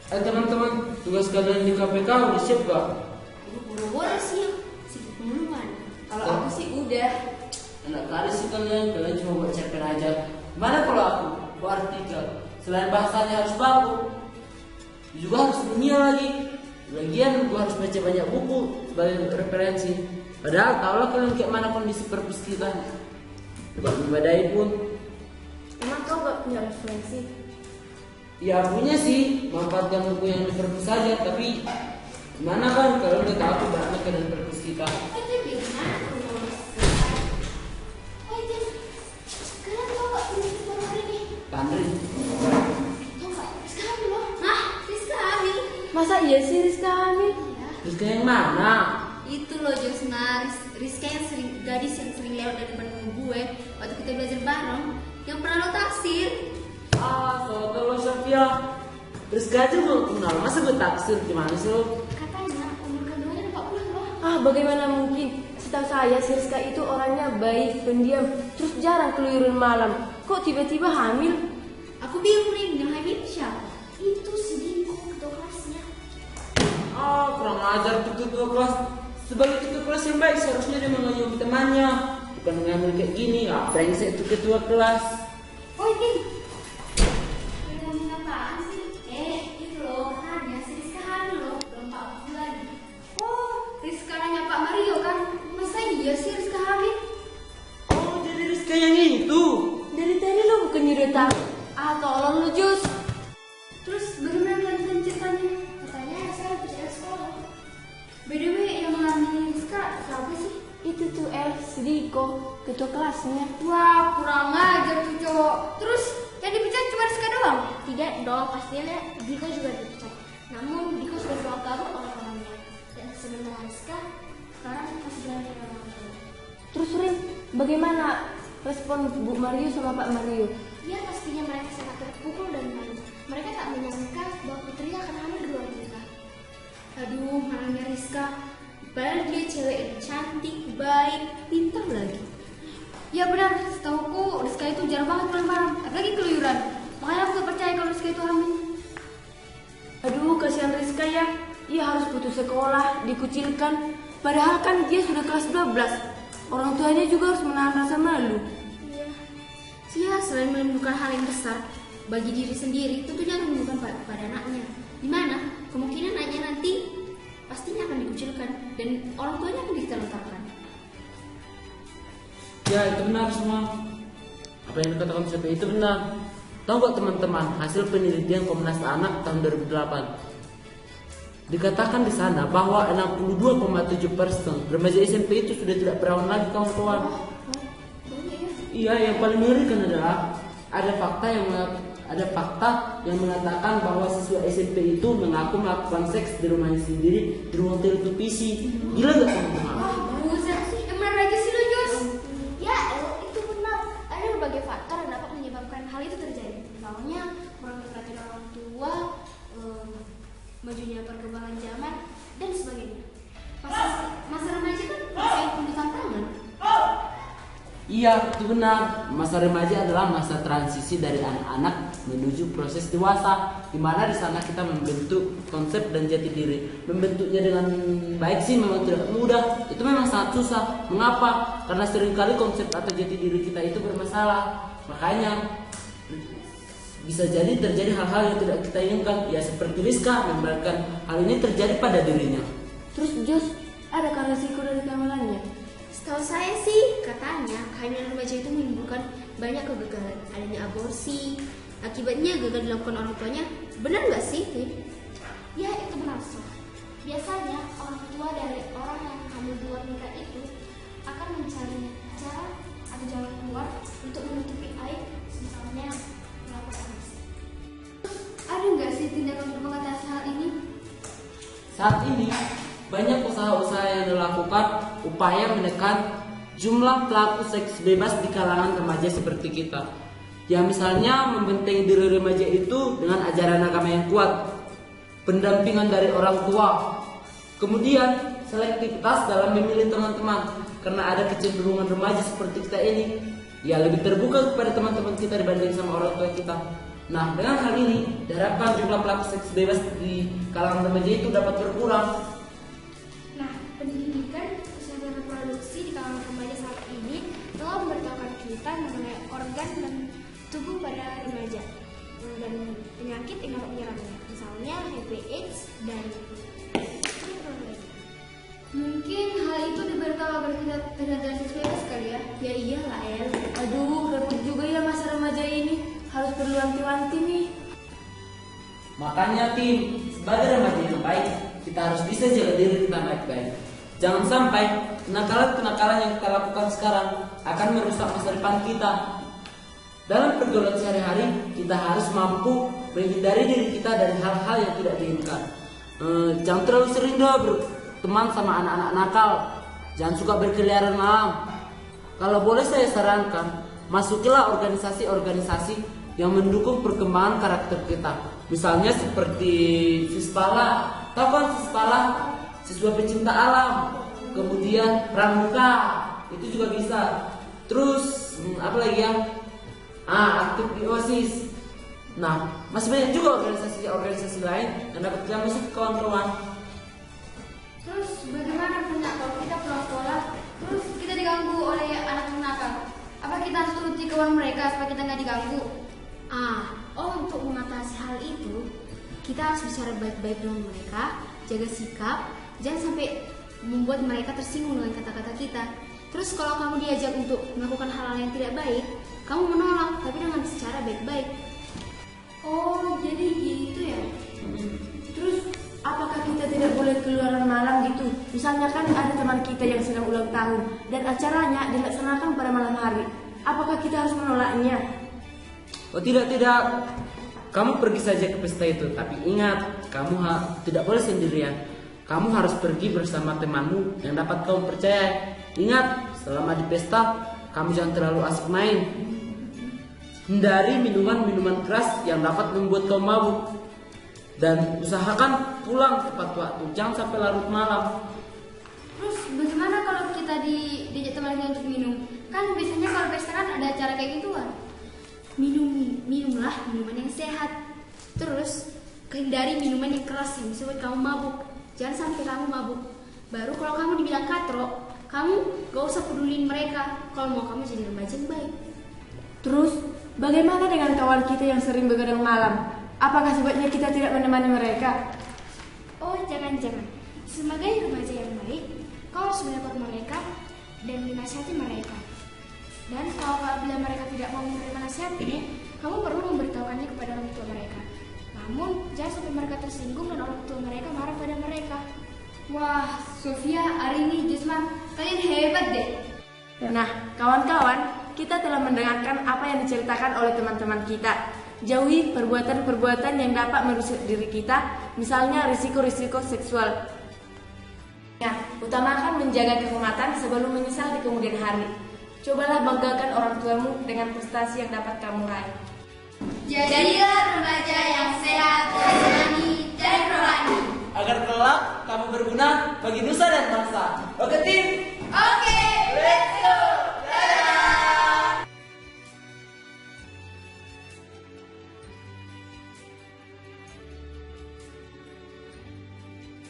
Teman-teman, tugas kalian di KPK udah siap gak? Buru-buru sih, sibuk duluan. Kalau aku sih udah. Enak kali sih kalian cuma buat cerpen aja. Mana kalau aku buat artikel? Selain bahasanya harus bagus, juga harus dunia lagi. Lagian gua harus baca banyak buku sebagai referensi. Padahal tahulah kalian kayak mana kondisi perpus kita. Buat membadai pun. Emang kau gak punya referensi? Ya punya sih, manfaatkan buku yang di perpus saja. Tapi gimana kan kalau udah tahu tuh banyak dari perpus kita. Pandri. Masa iya sih Rizka hamil? Rizka yang mana? Itu loh Josna, Rizka yang gadis yang sering lewat dari depan rumah gue waktu kita belajar bareng, yang pernah lo taksir. Soalnya lo Sofia, Rizka aja gue kenal, masa gue taksir gimana sih lo? Katanya umur kandungannya 40 loh. Bagaimana mungkin? Setahu saya si Rizka itu orangnya baik, pendiam, terus jarang keluyuran malam. Kok tiba-tiba hamil? Aku bingung nih, yang hamil siapa? Itu si Diko, ketua kelasnya. Kurang ajar tuh ketua kelas. Sebagai ketua kelas yang baik seharusnya dia mengayomi temannya, bukan mengambil kayak gini. Brengsek itu ketua kelas. Oh ini, ngomongin apaan sih? Itu loh, katanya si Rizka hamil loh, belum 4 bulan. Oh, Rizka nanya Pak Mario kan? Masa iya sih Rizka hamil? Jadi Rizka yang itu. Dari tadi lo bukan nyuruh tahu. Tolong lu Jus. Terus bagaimana kelanjutan ceritanya? Katanya saya bicara sekolah. By the way, yang mengalami Rizka siapa sih? Itu tuh si Diko, ketua kelasnya. Wah, kurang ajar tuh cowok. Terus yang dipecat cuma Rizka doang? Tidak dong, pastinya Diko juga dipecat. Namun Diko sudah dibawa kabur oleh orangnya. Dan sebenarnya Rizka sekarang masih berada di orang tua. Terus Rin, bagaimana respon Bu Mario sama Pak Mario? Ya pastinya mereka sangat terpukul dan malu. Mereka tak menyangka bahwa putrinya akan hamil di luar nikah. Aduh, malahnya Rizka. Padahal dia cewek yang cantik, baik, pintar lagi. Ya benar, setahuku Rizka itu jarang banget pulang malam, apalagi keluyuran. Makanya aku gak percaya kalau Rizka itu hamil. Aduh, kasihan Rizka ya. Ia harus putus sekolah, dikucilkan. Padahal kan dia sudah kelas 12. Orang tuanya juga harus menahan rasa malu. Ya, selain menimbulkan hal yang besar bagi diri sendiri, tentunya akan menimbulkan pada anaknya. Di mana kemungkinan anaknya nanti pastinya akan dikucilkan dan orang tuanya akan diterlantarkan. Ya itu benar semua. Apa yang dikatakan Sophia itu benar. Tahu gak teman-teman, hasil penelitian Komnas Anak tahun 2008 dikatakan di sana bahwa 62,7% remaja SMP itu sudah tidak perawan lagi kawan-kawan. Iya, yang paling mengerikan adalah ada fakta yang mengatakan bahwa siswa SMP itu mengaku melakukan seks di rumahnya sendiri di ruang televisi. Gila gak teman-teman? Buset sih, benar lagi sih lu Jos. Ya, itu benar. Ada berbagai faktor yang dapat menyebabkan hal itu terjadi. Misalnya kurang perhatian orang tua, majunya perkembangan zaman, dan sebagainya. Masa remaja kan masa yang penuh tantangan. Iya, itu benar. Masa remaja adalah masa transisi dari anak-anak menuju proses dewasa, di mana di sana kita membentuk konsep dan jati diri. Membentuknya dengan baik sih memang tidak mudah. Itu memang sangat susah. Mengapa? Karena seringkali konsep atau jati diri kita itu bermasalah. Makanya bisa jadi terjadi hal-hal yang tidak kita inginkan. Ya seperti Rizka membiarkan hal ini terjadi pada dirinya. Terus Jus, adakah resiko dari kehamilannya? Setahu saya sih, katanya kehamilan remaja itu menimbulkan banyak kegagalan, adanya aborsi, akibatnya gagal dilakukan orang tuanya. Benar nggak sih, Tim? Ya, itu benar, Sof. Biasanya orang tua dari orang yang hamil di luar nikah itu akan mencari cara atau jalan keluar untuk menutupi aib, misalnya melakukan aborsi. Ada nggak sih tindakan untuk mengatasi hal ini? Saat ini banyak usaha-usaha yang dilakukan upaya menekan jumlah pelaku seks bebas di kalangan remaja seperti kita. Ya misalnya membentengi diri remaja itu dengan ajaran agama yang kuat, pendampingan dari orang tua, kemudian selektivitas dalam memilih teman-teman. Karena ada kecenderungan remaja seperti kita ini, ya lebih terbuka kepada teman-teman kita dibanding sama orang tua kita. Nah, dengan hal ini diharapkan jumlah pelaku seks bebas di kalangan remaja itu dapat berkurang. Nah, pendidikan kesehatan reproduksi di kalangan remaja saat ini telah memberitahukan kita mengenai organ dan tubuh pada remaja dan penyakit yang dapat menyerangnya, misalnya HIV/AIDS dan Mungkin hal itu diberitahu agar kita terhadap seks bebas kali ya. Ya iyalah El. Aduh, repot juga ya masa remaja ini. Harus perlu wanti-wanti nih. Makanya tim, sebagai remaja yang baik, kita harus bisa jaga diri kita baik-baik. Jangan sampai kenakalan-kenakalan yang kita lakukan sekarang akan merusak masa depan kita. Dalam pergaulan sehari-hari, kita harus mampu menghindari diri kita dari hal-hal yang tidak diinginkan. Jangan terlalu sering berteman sama anak-anak nakal. Jangan suka berkeliaran malam. Kalau boleh saya sarankan, masukilah organisasi-organisasi yang mendukung perkembangan karakter kita. Misalnya seperti Sispala. Tahu kan Sispala? Siswa pecinta alam. Kemudian Pramuka. Itu juga bisa. Terus apa lagi yang aktif di OSIS. Nah, masih banyak juga organisasi lain yang dapat kita masuk kawan-kawan. Terus bagaimana kalau kita pulang sekolah, terus kita diganggu oleh anak nakal? Apa kita harus turuti kawan mereka supaya kita nggak diganggu? Untuk mengatasi hal itu, kita harus bicara baik-baik dengan mereka, jaga sikap, jangan sampai membuat mereka tersinggung dengan kata-kata kita. Terus kalau kamu diajak untuk melakukan hal-hal yang tidak baik, kamu menolak, tapi dengan secara baik-baik. Oh, jadi gitu ya? Terus apakah kita tidak boleh keluar malam gitu? Misalnya kan ada teman kita yang sedang ulang tahun dan acaranya dilaksanakan pada malam hari. Apakah kita harus menolaknya? Oh tidak. Kamu pergi saja ke pesta itu, tapi ingat, kamu tidak boleh sendirian. Kamu harus pergi bersama temanmu yang dapat kamu percaya. Ingat, selama di pesta, kamu jangan terlalu asik main. Hindari minuman-minuman keras yang dapat membuat kamu mabuk. Dan usahakan pulang tepat waktu, jangan sampai larut malam. Terus bagaimana kalau kita diajak teman lagi untuk minum? Kan biasanya kalau pesta kan ada acara kayak gituan. Minumlah minuman yang sehat. Terus hindari minuman yang keras yang bisa buat kamu mabuk. Jangan sampai kamu mabuk. Baru kalau kamu dibilang katro, kamu gak usah peduliin mereka. Kalau mau kamu jadi remaja yang baik. Terus bagaimana dengan kawan kita yang sering begadang malam? Apakah sebaiknya kita tidak menemani mereka? Oh, jangan. Sebagai remaja yang baik, kau harus mendapat mereka dan menasihati mereka. Dan kalau apabila mereka tidak mau menerima nasihatnya, kamu perlu memberitahukannya kepada orang tua mereka. Namun, jangan sampai mereka tersinggung dan orang tua mereka marah pada mereka. Wah, Sofia, Arini, Jusman, kalian hebat deh. Nah, kawan-kawan, kita telah mendengarkan apa yang diceritakan oleh teman-teman kita. Jauhi perbuatan-perbuatan yang dapat merusak diri kita, misalnya risiko-risiko seksual. Utamakan menjaga kehormatan sebelum menyesal di kemudian hari. Cobalah banggakan orang tuamu dengan prestasi yang dapat kamu raih. Jadilah remaja yang sehat, jasmani, dan rohani. Agar kelak kamu berguna bagi nusa dan bangsa.